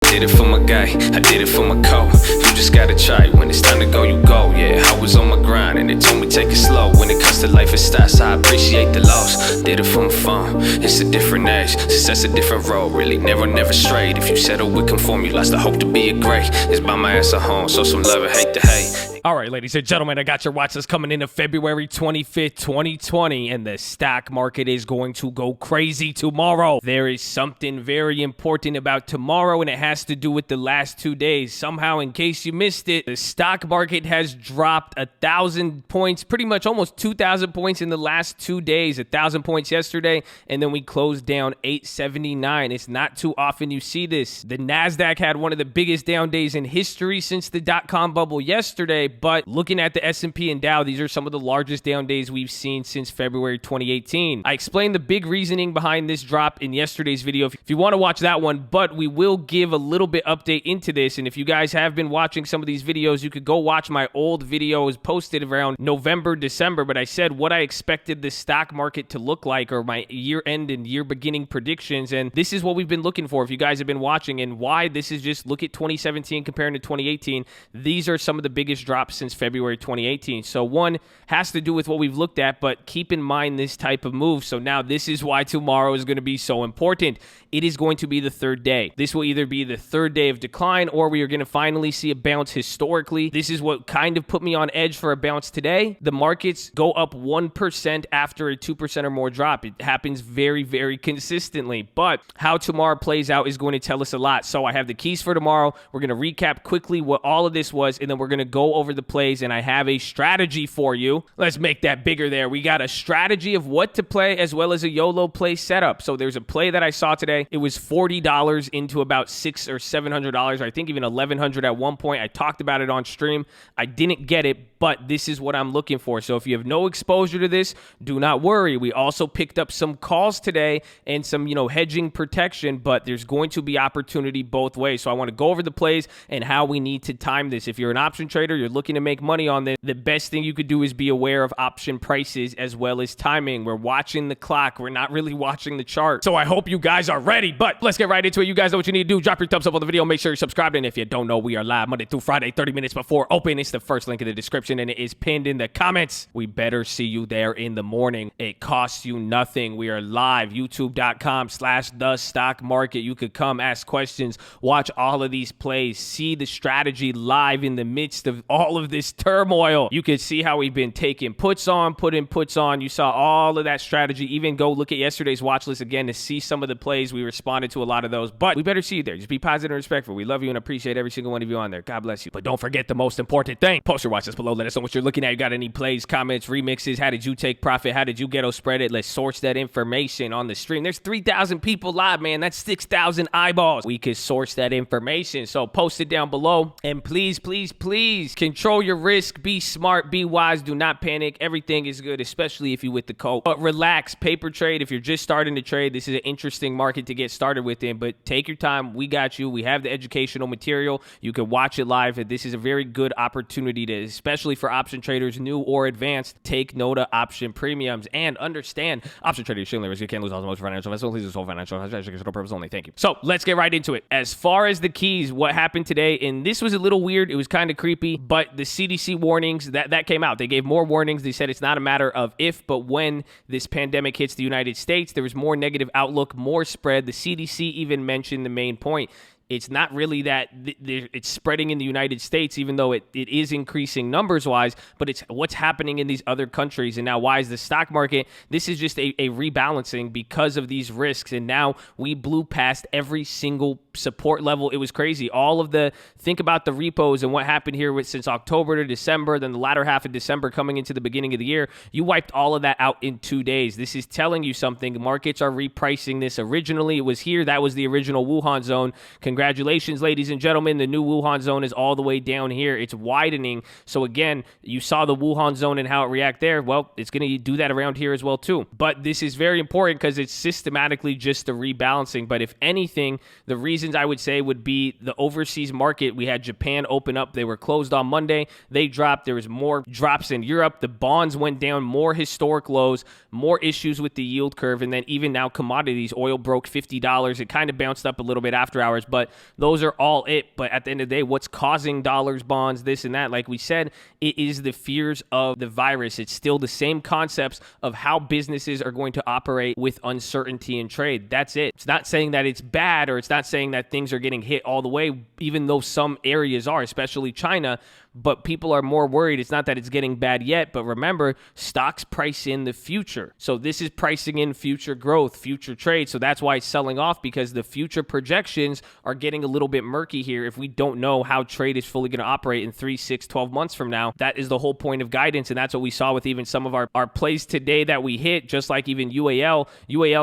did it for my guy, I did it for my co. You just gotta try it. When it's time to go, you go. Yeah, I was on my grind and they told me take it slow. When it comes to life and stats, I appreciate the loss. Did it for my fun. It's a different age, success a different road. Really never strayed. If you settle with conform, you lost the hope to be a great. It's by my ass at home, so some love and hate to hate. All right, ladies and gentlemen, I got your watch list coming into February 25th, 2020, and the stock market is going to go crazy tomorrow. There is something very important about tomorrow, and it has to do with the last 2 days. Somehow, in case you missed it, the stock market has dropped 1,000 points, pretty much almost 2,000 points in the last 2 days. 1,000 points yesterday, and then we closed down 879. It's not too often you see this. The NASDAQ had one of the biggest down days in history since the dot-com bubble yesterday. But looking at the S&P and Dow, these are some of the largest down days we've seen since February 2018. I explained the big reasoning behind this drop in yesterday's video if you want to watch that one, but we will give a little bit update into this. And if you guys have been watching some of these videos, you could go watch my old videos posted around November, December, but I said what I expected the stock market to look like, or my year-end and year-beginning predictions, and this is what we've been looking for if you guys have been watching. And why this is just look at 2017 comparing to 2018. These are some of the biggest drops since February 2018. So one has to do with what we've looked at, but keep in mind this type of move. So now this is why tomorrow is going to be so important. It is going to be the third day. This will either be the third day of decline, or we are going to finally see a bounce historically. This is what kind of put me on edge for a bounce today. The markets go up 1% after a 2% or more drop. It happens very consistently, but how tomorrow plays out is going to tell us a lot. So I have the keys for tomorrow. We're going to recap quickly what all of this was, and then we're going to go over the plays, and I have a strategy for you. Let's make that bigger there. We got a strategy of what to play as well as a YOLO play setup. So there's a play that I saw today. It was $40 into about $600 or $700. I think even $1,100 at one point. I talked about it on stream. I didn't get it, but this is what I'm looking for. So if you have no exposure to this, do not worry. We also picked up some calls today and some, hedging protection, but there's going to be opportunity both ways. So I want to go over the plays and how we need to time this. If you're an option trader, you're looking to make money on this, the best thing you could do is be aware of option prices as well as timing. We're watching the clock. We're not really watching the chart. So I hope you guys are ready, but let's get right into it. You guys know what you need to do. Drop your thumbs up on the video. Make sure you're subscribed. And if you don't know, we are live Monday through Friday, 30 minutes before open. It's the first link in the description, and it is pinned in the comments. We better see you there in the morning. It costs you nothing. We are live, youtube.com/thestockmarket. You could come ask questions, watch all of these plays, see the strategy live in the midst of all of this turmoil. You could see how we've been taking puts on, putting puts on. You saw all of that strategy. Even go look at yesterday's watch list again to see some of the plays. We responded to a lot of those, but we better see you there. Just be positive and respectful. We love you and appreciate every single one of you on there. God bless you. But don't forget the most important thing. Post your watch list below. Let us know what you're looking at. You got any plays, comments, remixes? How did you take profit? How did you ghetto spread it? Let's source that information on the stream. There's 3,000 people live, man. That's 6,000 eyeballs. We could source that information. So post it down below. And please control your risk. Be smart. Be wise. Do not panic. Everything is good, especially if you're with the code. But relax. Paper trade. If you're just starting to trade, this is an interesting market to get started within. But take your time. We got you. We have the educational material. You can watch it live. This is a very good opportunity to, especially for option traders, new or advanced, take note of option premiums and understand option traders shouldn't risk. You can't lose all the most financial investment. Please use all financial purpose only. Thank you. So let's get right into it. As far as the keys, what happened today, and this was a little weird. It was kind of creepy, but the CDC warnings that came out. They gave more warnings. They said it's not a matter of if, but when this pandemic hits the United States. There was more negative outlook, more spread. The CDC even mentioned the main point. It's not really that it's spreading in the United States, even though it is increasing numbers-wise, but it's what's happening in these other countries. And now why is the stock market? This is just a rebalancing because of these risks. And now we blew past every single support level. It was crazy. Think about the repos and what happened here since October to December, then the latter half of December coming into the beginning of the year. You wiped all of that out in 2 days. This is telling you something. Markets are repricing this. Originally, it was here. That was the original Wuhan zone. Congratulations, ladies and gentlemen. The new Wuhan zone is all the way down here. It's widening. So again, you saw the Wuhan zone and how it react there. Well, it's going to do that around here as well too. But this is very important because it's systematically just a rebalancing. But if anything, the reason reasons I would say would be the overseas market. We had Japan open up. They were closed on Monday. They dropped. There was more drops in Europe. The bonds went down, more historic lows, more issues with the yield curve. And then even now commodities, oil broke $50. It kind of bounced up a little bit after hours, but those are all it. But at the end of the day, what's causing dollars, bonds, this and that? Like we said, it is the fears of the virus. It's still the same concepts of how businesses are going to operate with uncertainty in trade. That's it. It's not saying that it's bad, or it's not saying that things are getting hit all the way, even though some areas are, especially China. But people are more worried. It's not that it's getting bad yet, but remember, stocks price in the future. So this is pricing in future growth, future trade. So that's why it's selling off, because the future projections are getting a little bit murky here. If we don't know how trade is fully going to operate in 3, 6, 12 months from now, that is the whole point of guidance. And that's what we saw with even some of our plays today that we hit, just like even UAL,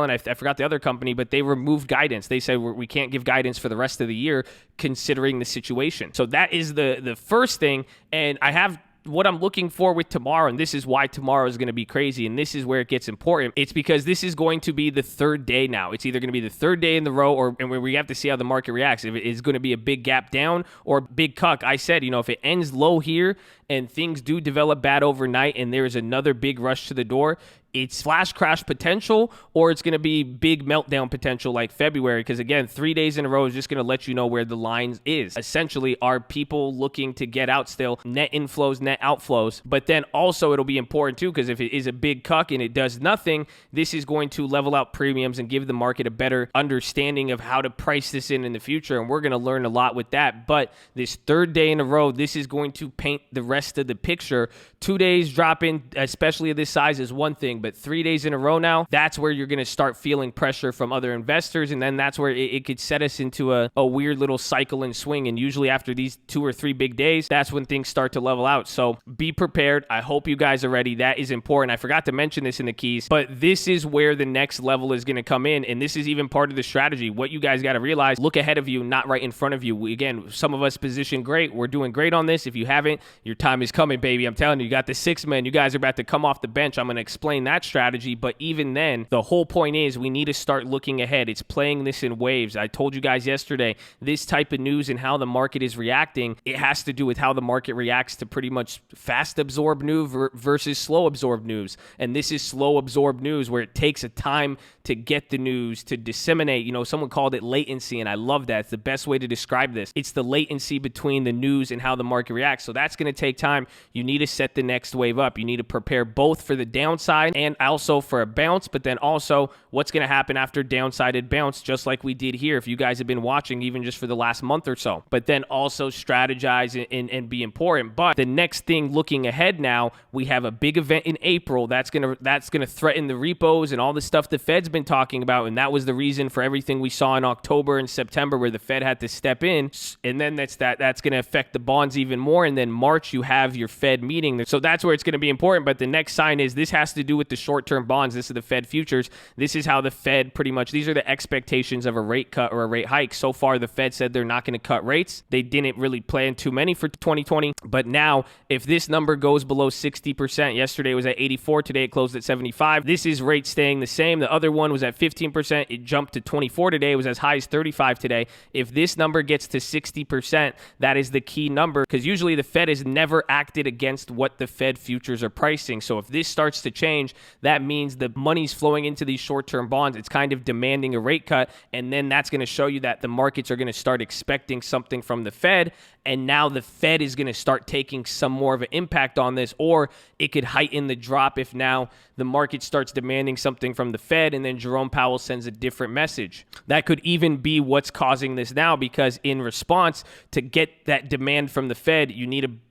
and I forgot the other company, but they removed guidance. They said we can't give guidance for the rest of the year considering the situation. So that is the first thing. And I have what I'm looking for with tomorrow, and this is why tomorrow is going to be crazy, and this is where it gets important. It's because this is going to be the third day now. It's either going to be the third day in the row, and we have to see how the market reacts. If it is going to be a big gap down or big cuck, I said, if it ends low here and things do develop bad overnight and there's another big rush to the door, it's flash crash potential, or it's going to be big meltdown potential like February. Because again, 3 days in a row is just going to let you know where the line is. Essentially, are people looking to get out still? Net inflows, net outflows. But then also it'll be important too, because if it is a big cuck and it does nothing, this is going to level out premiums and give the market a better understanding of how to price this in the future. And we're going to learn a lot with that. But this third day in a row, this is going to paint the rest of the picture. 2 days dropping, especially of this size, is one thing. But 3 days in a row now, that's where you're going to start feeling pressure from other investors. And then that's where it could set us into a weird little cycle and swing. And usually after these 2 or 3 big days, that's when things start to level out. So be prepared. I hope you guys are ready. That is important. I forgot to mention this in the keys, but this is where the next level is going to come in. And this is even part of the strategy. What you guys got to realize, look ahead of you, not right in front of you. Again, some of us position great. We're doing great on this. If you haven't, your time is coming, baby. I'm telling you, you got the 6 men. You guys are about to come off the bench. I'm going to explain that strategy. But even then, the whole point is we need to start looking ahead. It's playing this in waves. I told you guys yesterday, this type of news and how the market is reacting, it has to do with how the market reacts to pretty much fast absorbed news versus slow absorbed news. And this is slow absorbed news, where it takes a time to get the news, to disseminate. Someone called it latency, and I love that. It's the best way to describe this. It's the latency between the news and how the market reacts. So that's going to take time. You need to set the next wave up. You need to prepare both for the downside and also for a bounce, but then also what's going to happen after downside bounce, just like we did here, if you guys have been watching even just for the last month or so. But then also strategize and be important. But the next thing looking ahead now, we have a big event in April that's gonna threaten the repos and all the stuff the Fed's been talking about, and that was the reason for everything we saw in October and September, where the Fed had to step in. And then that's going to affect the bonds even more. And then March, you have your Fed meeting, so that's where it's going to be important. But the next sign is this has to do with the short-term bonds. This is the Fed futures. This is how the Fed pretty much, these are the expectations of a rate cut or a rate hike. So far, the Fed said they're not going to cut rates. They didn't really plan too many for 2020. But now, if this number goes below 60%, yesterday it was at 84, today it closed at 75. This is rate staying the same. The other one was at 15%. It jumped to 24 today. It was as high as 35 today. If this number gets to 60%, that is the key number, because usually the Fed has never acted against what the Fed futures are pricing. So if this starts to change, that means the money's flowing into these short-term bonds. It's kind of demanding a rate cut, and then that's going to show you that the markets are going to start expecting something from the Fed, and now the Fed is going to start taking some more of an impact on this, or it could heighten the drop if now the market starts demanding something from the Fed, and then Jerome Powell sends a different message. That could even be what's causing this now, because in response to get that demand from the Fed,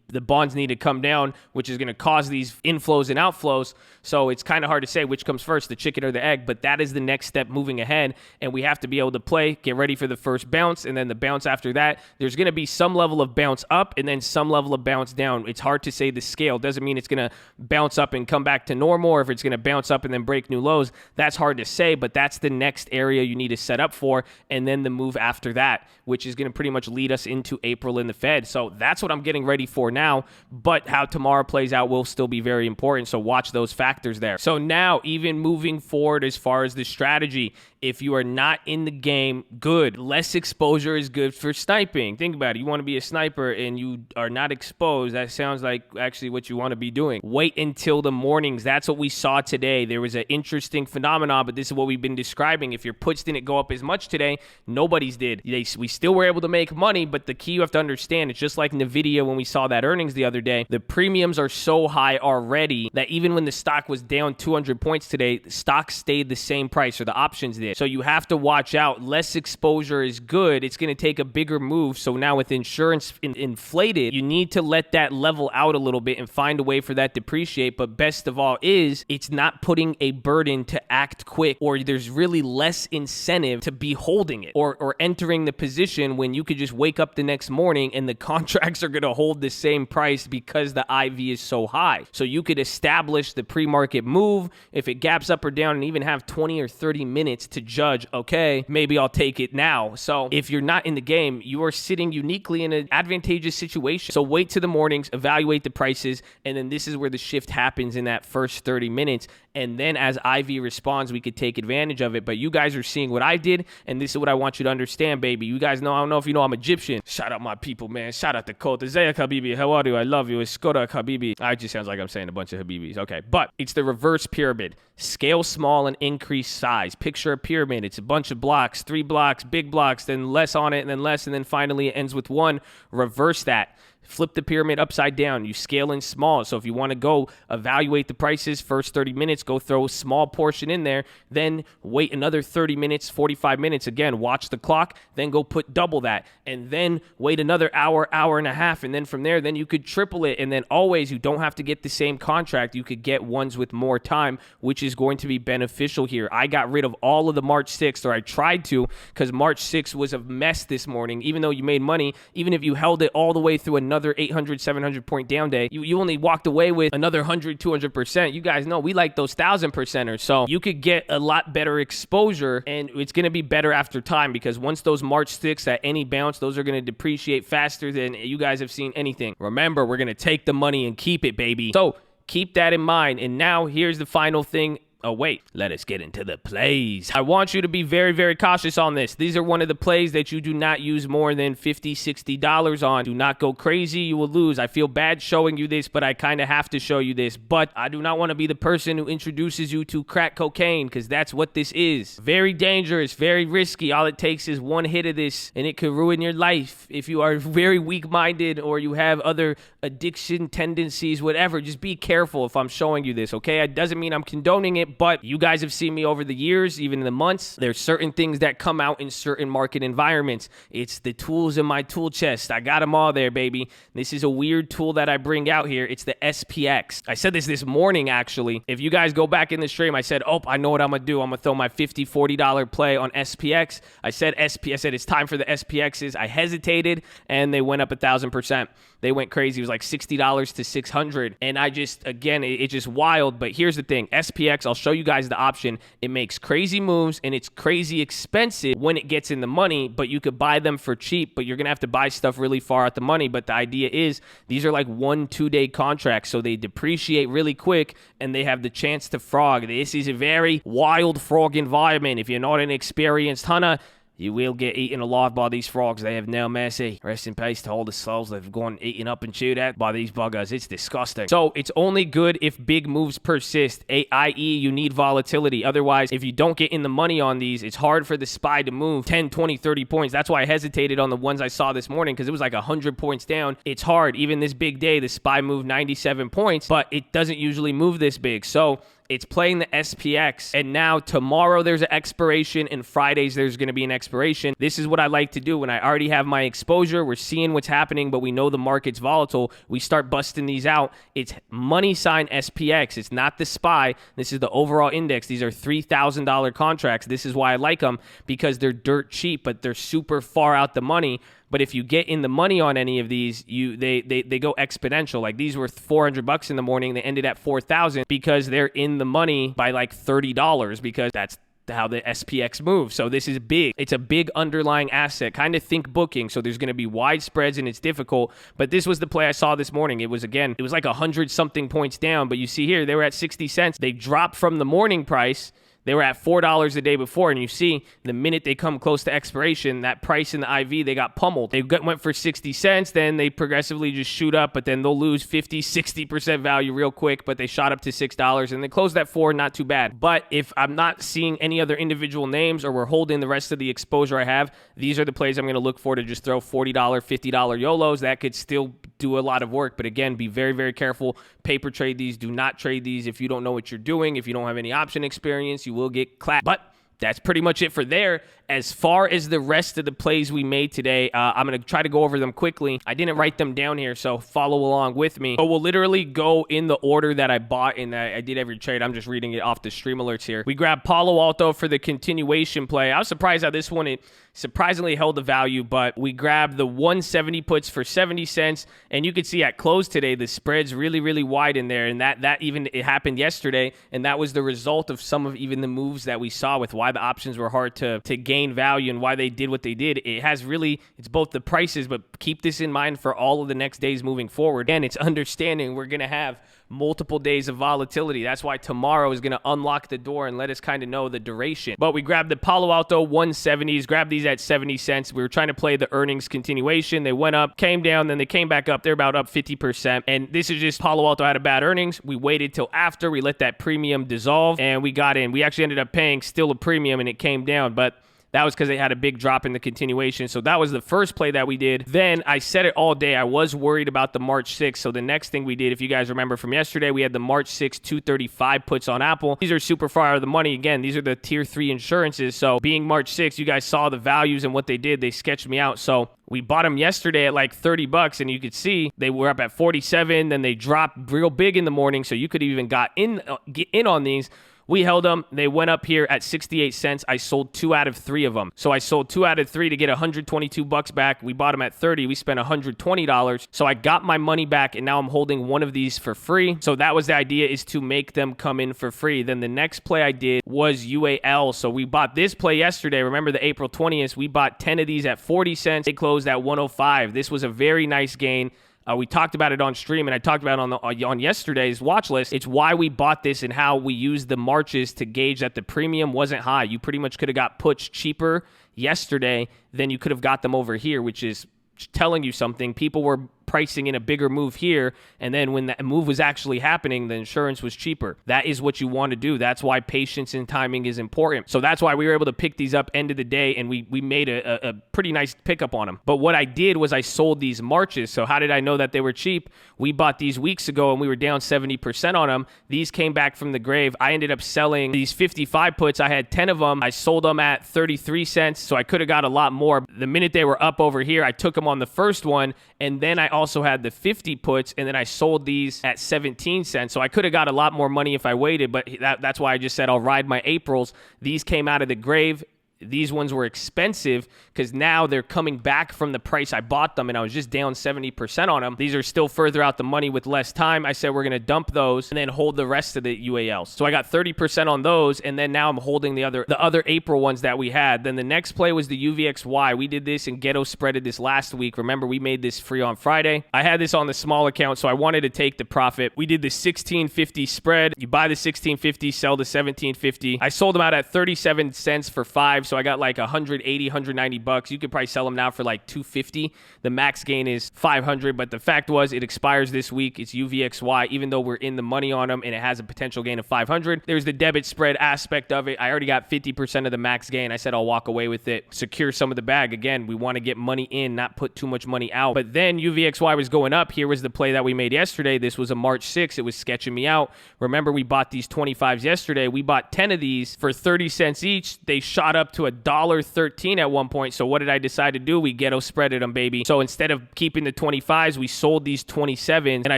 the bonds need to come down, which is going to cause these inflows and outflows. So it's kind of hard to say which comes first, the chicken or the egg, but that is the next step moving ahead. And we have to be able to get ready for the first bounce. And then the bounce after that, there's going to be some level of bounce up and then some level of bounce down. It's hard to say the scale. Doesn't mean it's going to bounce up and come back to normal, or if it's going to bounce up and then break new lows. That's hard to say, but that's the next area you need to set up for. And then the move after that, which is going to pretty much lead us into April in the Fed. So that's what I'm getting ready for now, but how tomorrow plays out will still be very important. So watch those factors there. So now, even moving forward as far as the strategy, if you are not in the game, good. Less exposure is good for sniping. Think about it. You want to be a sniper and you are not exposed. That sounds like actually what you want to be doing. Wait until the mornings. That's what we saw today. There was an interesting phenomenon, but this is what we've been describing. If your puts didn't go up as much today, nobody's did. We still were able to make money, but the key you have to understand, it's just like NVIDIA when we saw that earnings the other day. The premiums are so high already that even when the stock was down 200 points today, the stock stayed the same price, or the options did. So you have to watch out. Less exposure is good. It's going to take a bigger move. So now with insurance inflated, you need to let that level out a little bit and find a way for that to depreciate. But best of all is it's not putting a burden to act quick, or there's really less incentive to be holding it or entering the position when you could just wake up the next morning and the contracts are going to hold the same price because the IV is so high. So you could establish the pre-market move if it gaps up or down and even have 20 or 30 minutes to judge, okay, maybe I'll take it now. So if you're not in the game, you are sitting uniquely in an advantageous situation. So wait to the mornings, evaluate the prices, and then this is where the shift happens in that first 30 minutes. And then as IV responds, we could take advantage of it. But you guys are seeing what I did, and this is what I want you to understand, baby. You guys know, I don't know if you know I'm Egyptian. Shout out my people, man. Shout out to Kota. Zayak Habibi. How are you? I love you. It's Skoda Habibi. It just sounds like I'm saying a bunch of Habibis. Okay, but it's the reverse pyramid. Scale small and increase size. Picture a pyramid. It's a bunch of blocks, 3 blocks, big blocks, then less on it, and then less, and then finally it ends with 1. Reverse that. Flip the pyramid upside down. You scale in small. So if you want to go evaluate the prices, first 30 minutes, go throw a small portion in there, then wait another 30 minutes, 45 minutes. Again, watch the clock, then go put double that, and then wait another hour, hour and a half. And then from there, then you could triple it. And then always, you don't have to get the same contract. You could get ones with more time, which is going to be beneficial here. I got rid of all of the March 6th, or I tried to, because March 6th was a mess this morning. Even though you made money, even if you held it all the way through another 800, 700 point down day, you only walked away with another 100, 200%. You guys know we like those 1,000%ers. So you could get a lot better exposure, and it's going to be better after time, because once those March 6 at any bounce, those are going to depreciate faster than you guys have seen anything. Remember, we're going to take the money and keep it, baby. So keep that in mind. And now here's the final thing. Oh, wait, let us get into the plays. I want you to be very, very cautious on this. These are one of the plays that you do not use more than $50, $60 on. Do not go crazy. You will lose. I feel bad showing you this, but I kind of have to show you this. But I do not want to be the person who introduces you to crack cocaine, because that's what this is. Very dangerous, very risky. All it takes is one hit of this, and it could ruin your life. If you are very weak-minded or you have other addiction tendencies, whatever, just be careful if I'm showing you this, okay? It doesn't mean I'm condoning it, but you guys have seen me over the years, even in the months. There's certain things that come out in certain market environments. It's the tools in my tool chest. I got them all there, baby. This is a weird tool that I bring out here. It's the SPX. I said this morning, actually. If you guys go back in the stream, I said, oh, I know what I'm going to do. I'm going to throw my $50, $40 play on SPX. I said it's time for the SPXs. I hesitated, and they went up 1,000%. They went crazy. It was like $60 to $600. And I just, again, it's just wild. But here's the thing. SPX, I'll show you guys the option. It makes crazy moves, and it's crazy expensive when it gets in the money, but you could buy them for cheap, but you're going to have to buy stuff really far out the money. But the idea is these are like 1-2 day contracts, so they depreciate really quick, and they have the chance to frog. This is a very wild frog environment. If you're not an experienced hunter, you will get eaten alive by these frogs. They have no mercy. Rest in peace to all the souls that have gone eaten up and chewed at by these buggers. It's disgusting. So it's only good if big moves persist, i.e. you need volatility. Otherwise, if you don't get in the money on these, it's hard for the SPY to move 10, 20, 30 points. That's why I hesitated on the ones I saw this morning, because it was like 100 points down. It's hard. Even this big day, the SPY moved 97 points, but it doesn't usually move this big. So it's playing the SPX, and now tomorrow there's an expiration, and Fridays there's going to be an expiration. This is what I like to do when I already have my exposure. We're seeing what's happening, but we know the market's volatile. We start busting these out. It's money sign SPX. It's not the SPY. This is the overall index. These are $3,000 contracts. This is why I like them, because they're dirt cheap, but they're super far out the money. But if you get in the money on any of these, they go exponential. Like these were $400 in the morning. They ended at $4,000 because they're in the money by like $30, because that's how the SPX moves. So this is big. It's a big underlying asset. Kind of think booking. So there's going to be wide spreads and it's difficult. But this was the play I saw this morning. It was like 100 something points down. But you see here, they were at 60 cents. They dropped from the morning price. They were at $4 the day before, and you see the minute they come close to expiration, that price in the IV, they got pummeled. They went for 60 cents, then they progressively just shoot up, but then they'll lose 50, 60% value real quick, but they shot up to $6, and they closed at $4, not too bad. But if I'm not seeing any other individual names or we're holding the rest of the exposure I have, these are the plays I'm going to look for to just throw $40, $50 YOLOs. That could still do a lot of work, but again, be very, very careful. Paper trade these. Do not trade these if you don't know what you're doing. If you don't have any option experience, you will get clapped. But that's pretty much it for there. As far as the rest of the plays we made today, I'm going to try to go over them quickly. I didn't write them down here, so follow along with me. So we'll literally go in the order that I bought and I did every trade. I'm just reading it off the stream alerts here. We grabbed Palo Alto for the continuation play. I was surprised how this one, it surprisingly held the value, but we grabbed the 170 puts for 70 cents, and you could see at close today, the spread's really, really wide in there, and that even, it happened yesterday, and that was the result of some of even the moves that we saw with why the options were hard to gain value and why they did what they did. It has really, it's both the prices, but keep this in mind for all of the next days moving forward. And it's understanding we're going to have multiple days of volatility. That's why tomorrow is going to unlock the door and let us kind of know the duration. But we grabbed the Palo Alto 170s, grabbed these at 70 cents. We were trying to play the earnings continuation. They went up, came down, then they came back up. They're about up 50%. And this is just Palo Alto had a bad earnings. We waited till after. We let that premium dissolve and we got in. We actually ended up paying still a premium and it came down, but that was because they had a big drop in the continuation. So that was the first play that we did. Then I said it all day. I was worried about the March 6th. So the next thing we did, if you guys remember from yesterday, we had the March 6th 235 puts on Apple. These are super far out of the money. Again, these are the tier 3 insurances. So being March 6th, you guys saw the values and what they did. They sketched me out. So we bought them yesterday at like $30, and you could see they were up at 47. Then they dropped real big in the morning. So you could even get in on these. We held them. They went up here at 68 cents. I sold 2 out of 3 of them. So I sold 2 out of 3 to get $122 back. We bought them at 30. We spent $120. So I got my money back, and now I'm holding one of these for free. So that was the idea, is to make them come in for free. Then the next play I did was UAL. So we bought this play yesterday. Remember the April 20th? We bought 10 of these at 40 cents. They closed at 105. This was a very nice gain. We talked about it on stream, and I talked about it on yesterday's watch list. It's why we bought this and how we used the marches to gauge that the premium wasn't high. You pretty much could have got puts cheaper yesterday than you could have got them over here, which is telling you something. People were pricing in a bigger move here, and then when that move was actually happening, the insurance was cheaper. That is what you want to do. That's why patience and timing is important. So that's why we were able to pick these up end of the day, and we made a pretty nice pickup on them. But what I did was I sold these marches. So how did I know that they were cheap? We bought these weeks ago, and we were down 70% on them. These came back from the grave. I ended up selling these 55 puts. I had 10 of them. I sold them at 33 cents, so I could have got a lot more. The minute they were up over here, I took them on the first one, and then I also had the 50 puts, and then I sold these at 17 cents. So I could have got a lot more money if I waited, but that's why I just said I'll ride my Aprils. These came out of the grave. These ones were expensive because now they're coming back from the price I bought them, and I was just down 70% on them. These are still further out the money with less time. I said we're going to dump those and then hold the rest of the UALs. So I got 30% on those, and then now I'm holding the other April ones that we had. Then the next play was the UVXY. We did this and ghetto spreaded this last week. Remember, we made this free on Friday. I had this on the small account, so I wanted to take the profit. We did the 1650 spread. You buy the 1650, sell the 1750. I sold them out at 37 cents for 5. So I got like 180, 190 bucks. You could probably sell them now for like 250. The max gain is 500, but the fact was it expires this week. It's UVXY, even though we're in the money on them and it has a potential gain of 500. There's the debit spread aspect of it. I already got 50% of the max gain. I said I'll walk away with it, secure some of the bag. Again, we want to get money in, not put too much money out. But then UVXY was going up. Here was the play that we made yesterday. This was a March 6th. It was sketching me out. Remember, we bought these 25s yesterday. We bought 10 of these for 30 cents each. They shot up to $1.13 at one point. So what did I decide to do? We ghetto spreaded them, baby. So instead of keeping the 25s, we sold these 27s, and I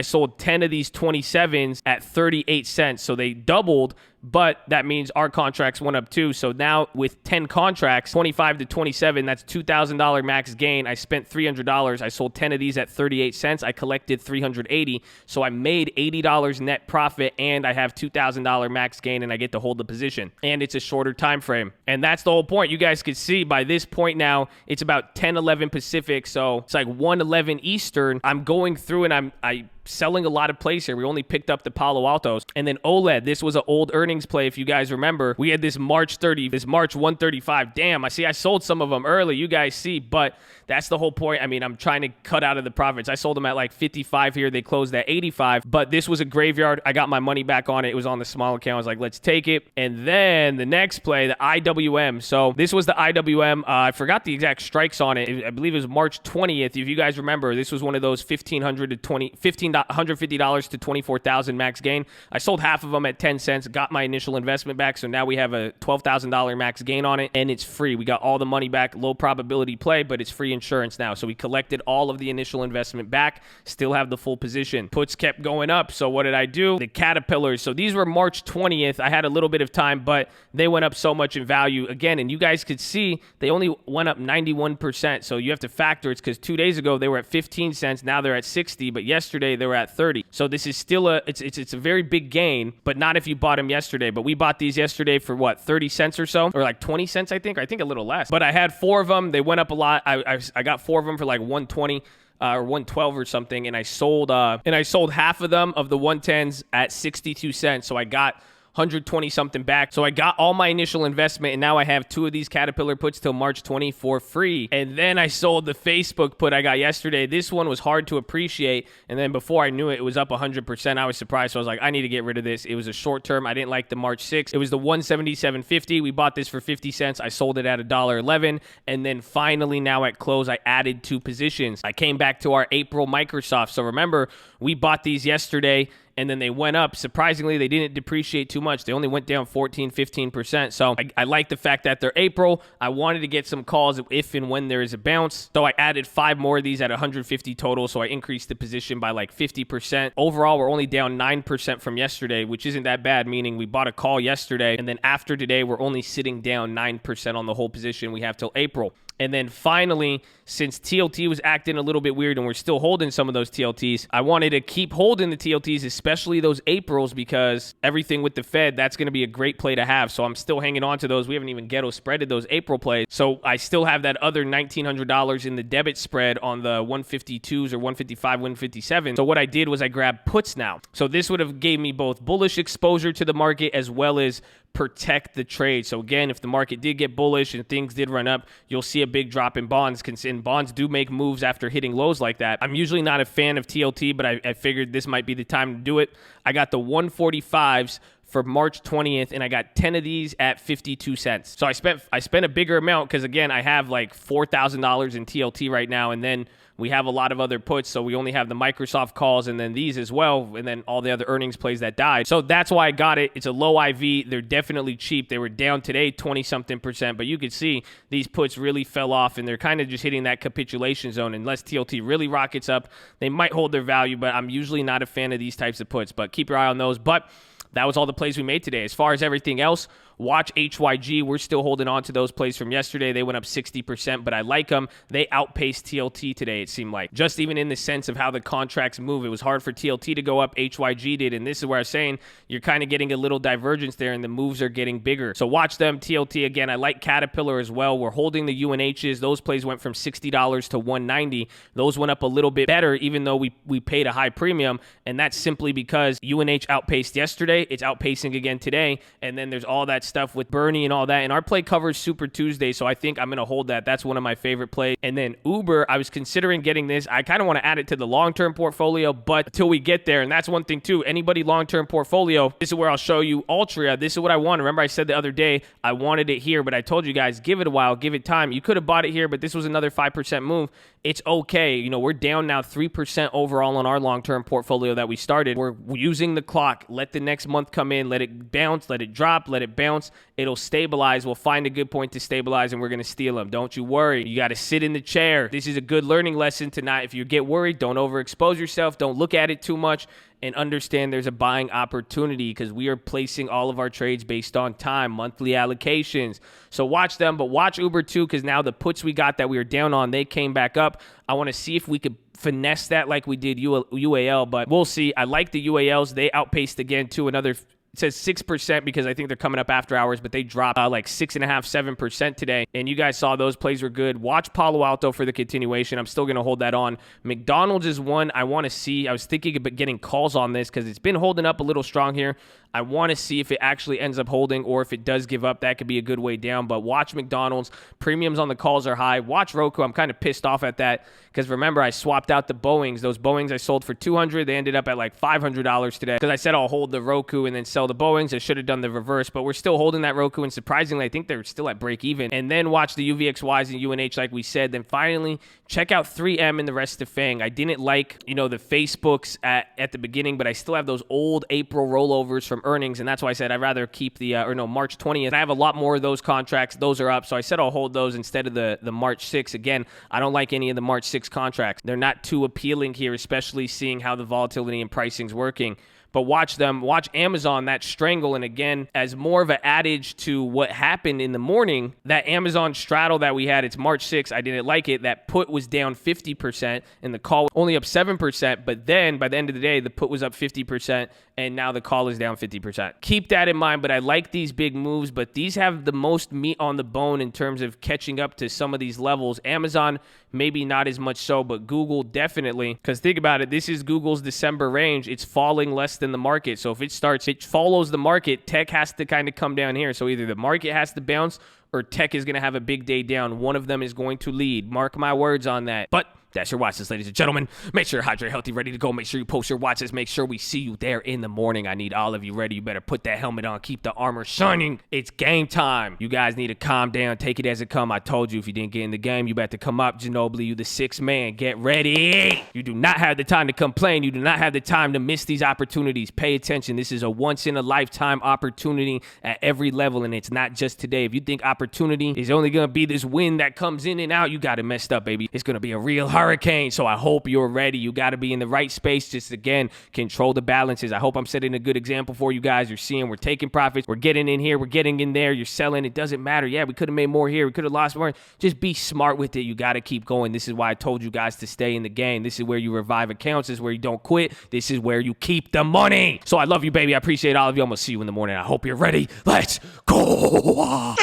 sold 10 of these 27s at 38 cents. So they doubled, but that means our contracts went up too. So now with 10 contracts, 25 to 27, that's $2,000 max gain. I spent $300. I sold 10 of these at 38 cents. I collected $380. So I made $80 net profit, and I have $2,000 max gain, and I get to hold the position. And it's a shorter time frame. And that's the whole point. You guys could see by this point now, it's about 10:11 Pacific. So it's like 1:11 Eastern. I'm going through and I selling a lot of plays here. We only picked up the Palo Altos. And then OLED, this was an old earnings play. If you guys remember, we had this March 135. Damn, I sold some of them early. You guys see, but that's the whole point. I mean, I'm trying to cut out of the profits. I sold them at like 55 here. They closed at 85, but this was a graveyard. I got my money back on it. It was on the small account. I was like, let's take it. And then the next play, the IWM. So this was the IWM. I forgot the exact strikes on it. I believe it was March 20th. If you guys remember, this was one of those $150 to 24,000 max gain. I sold half of them at 10 cents, got my initial investment back. So now we have a $12,000 max gain on it, and it's free. We got all the money back, low probability play, but it's free insurance now. So we collected all of the initial investment back, still have the full position. Puts kept going up. So what did I do? The Caterpillars. So these were March 20th. I had a little bit of time, but they went up so much in value again. And you guys could see they only went up 91%. So you have to factor it's because 2 days ago they were at 15 cents. Now they're at 60, but yesterday they were at 30. So this is still it's a very big gain, but not if you bought them yesterday. But we bought these yesterday for what, 30 cents or so, or like 20 cents, I think a little less. But I had 4 of them. They went up a lot. I got 4 of them for like 120 or 112 or something, and I sold half of them of the 110s at 62 cents. So I got 120 something back. So I got all my initial investment, and now I have 2 of these Caterpillar puts till March 20 for free. And then I sold the Facebook put I got yesterday. This one was hard to appreciate, and then before I knew it, it was up 100%. I was surprised, so I was like, I need to get rid of this. It was a short term. I didn't like the March 6. It was the 177.50. We bought this for 50 cents. I sold it at $1.11, and then finally now at close, I added 2 positions. I came back to our April Microsoft. So remember, we bought these yesterday, and then they went up. Surprisingly, they didn't depreciate too much. They only went down 14-15%. So I like the fact that they're April. I wanted to get some calls if and when there is a bounce. So I added 5 more of these at 150 total. So I increased the position by like 50%. Overall, we're only down 9% from yesterday, which isn't that bad, meaning we bought a call yesterday. And then after today, we're only sitting down 9% on the whole position we have till April. And then finally, since TLT was acting a little bit weird and we're still holding some of those TLTs, I wanted to keep holding the TLTs, especially those Aprils, because everything with the Fed, that's going to be a great play to have. So I'm still hanging on to those. We haven't even ghetto spreaded those April plays. So I still have that other $1,900 in the debit spread on the 152s or 155, 157. So what I did was I grabbed puts now. So this would have gave me both bullish exposure to the market as well as protect the trade. So again, if the market did get bullish and things did run up, you'll see a big drop in bonds. And bonds do make moves after hitting lows like that. I'm usually not a fan of TLT, but I figured this might be the time to do it. I got the 145s for March 20th, and I got 10 of these at 52 cents. So I spent a bigger amount because, again, I have like $4,000 in TLT right now, and then we have a lot of other puts, so we only have the Microsoft calls and then these as well, and then all the other earnings plays that died. So that's why I got it. It's a low IV. They're definitely cheap. They were down today 20-something%, but you could see these puts really fell off, and they're kind of just hitting that capitulation zone. Unless TLT really rockets up, they might hold their value, but I'm usually not a fan of these types of puts. But keep your eye on those. But that was all the plays we made today. As far as everything else, watch HYG. We're still holding on to those plays from yesterday. They went up 60%, but I like them. They outpaced TLT today, it seemed like. Just even in the sense of how the contracts move. It was hard for TLT to go up. HYG did, and this is where I was saying you're kind of getting a little divergence there, and the moves are getting bigger. So watch them. TLT, again, I like Caterpillar as well. We're holding the UNHs. Those plays went from $60 to $190. Those went up a little bit better, even though we paid a high premium, and that's simply because UNH outpaced yesterday. It's outpacing again today, and then there's all that stuff with Bernie and all that, and our play covers Super Tuesday, so I think I'm going to hold that. That's one of my favorite plays. And then Uber, I was considering getting this. I kind of want to add it to the long-term portfolio, but until we get there, and that's one thing too, anybody long-term portfolio, this is where I'll show you Altria. This is what I want. Remember I said the other day I wanted it here, but I told you guys, give it a while, give it time. You could have bought it here, but this was another 5% move. It's okay. You know, we're down now 3% overall on our long-term portfolio that we started. We're using the clock. Let the next month come in, let it bounce, let it drop, let it bounce. It'll stabilize. We'll find a good point to stabilize, and we're going to steal them. Don't you worry. You got to sit in the chair. This is a good learning lesson tonight. If you get worried, don't overexpose yourself. Don't look at it too much. and understand there's a buying opportunity because we are placing all of our trades based on time, monthly allocations. So watch them, but watch Uber too, because now the puts we got that we were down on, they came back up. I want to see if we could finesse that like we did UAL, but we'll see. I like the UALs. They outpaced again to another, it says 6% because I think they're coming up after hours, but they dropped like 6.5%, 7% today. And you guys saw those plays were good. Watch Palo Alto for the continuation. I'm still going to hold that on. McDonald's is one I want to see. I was thinking about getting calls on this because it's been holding up a little strong here. I want to see if it actually ends up holding or if it does give up. That could be a good way down. But watch McDonald's. Premiums on the calls are high. Watch Roku. I'm kind of pissed off at that because remember, I swapped out the Boeings. Those Boeings I sold for $200. They ended up at like $500 today because I said I'll hold the Roku and then sell the Boeings. I should have done the reverse, but we're still holding that Roku. And surprisingly, I think they're still at break even. And then watch the UVXYs and UNH like we said. Then finally, check out 3M and the rest of FANG. I didn't like, the Facebooks at the beginning, but I still have those old April rollovers from earnings, and that's why I said I'd rather keep the March 20th. I have a lot more of those contracts. Those are up, so I said I'll hold those instead of the March 6th. Again, I don't like any of the March 6 contracts. They're not too appealing here, especially seeing how the volatility and pricing's working. But watch them. Watch Amazon, that strangle. And again, as more of an adage to what happened in the morning, that Amazon straddle that we had, it's March 6th. I didn't like it. That put was down 50% and the call only up 7%. But then by the end of the day, the put was up 50% and now the call is down 50%. Keep that in mind. But I like these big moves, but these have the most meat on the bone in terms of catching up to some of these levels. Amazon, maybe not as much so, but Google definitely. Because think about it, this is Google's December range. It's falling less than the market. So if it follows the market, tech has to kind of come down here. So either the market has to bounce or tech is going to have a big day down. One of them is going to lead. Mark my words on that. But that's your watch list, ladies and gentlemen. Make sure you're hydrated, healthy, ready to go. Make sure you post your watch list. Make sure we see you there in the morning. I need all of you ready. You better put that helmet on. Keep the armor shining. It's game time. You guys need to calm down. Take it as it come. I told you if you didn't get in the game, you better come up. Ginobili, you the sixth man. Get ready. You do not have the time to complain. You do not have the time to miss these opportunities. Pay attention. This is a once-in-a-lifetime opportunity at every level, and it's not just today. If you think opportunity is only going to be this wind that comes in and out, you got it messed up, baby. It's going to be a real hurricane, so I hope you're ready. You got to be in the right space. Just, again, control the balances. I hope I'm setting a good example for you guys. You're seeing we're taking profits. We're getting in here. We're getting in there. You're selling. It doesn't matter. Yeah, we could have made more here. We could have lost more. Just be smart with it. You got to keep going. This is why I told you guys to stay in the game. This is where you revive accounts. This is where you don't quit. This is where you keep the money. So I love you, baby. I appreciate all of you. I'm going to see you in the morning. I hope you're ready. Let's go.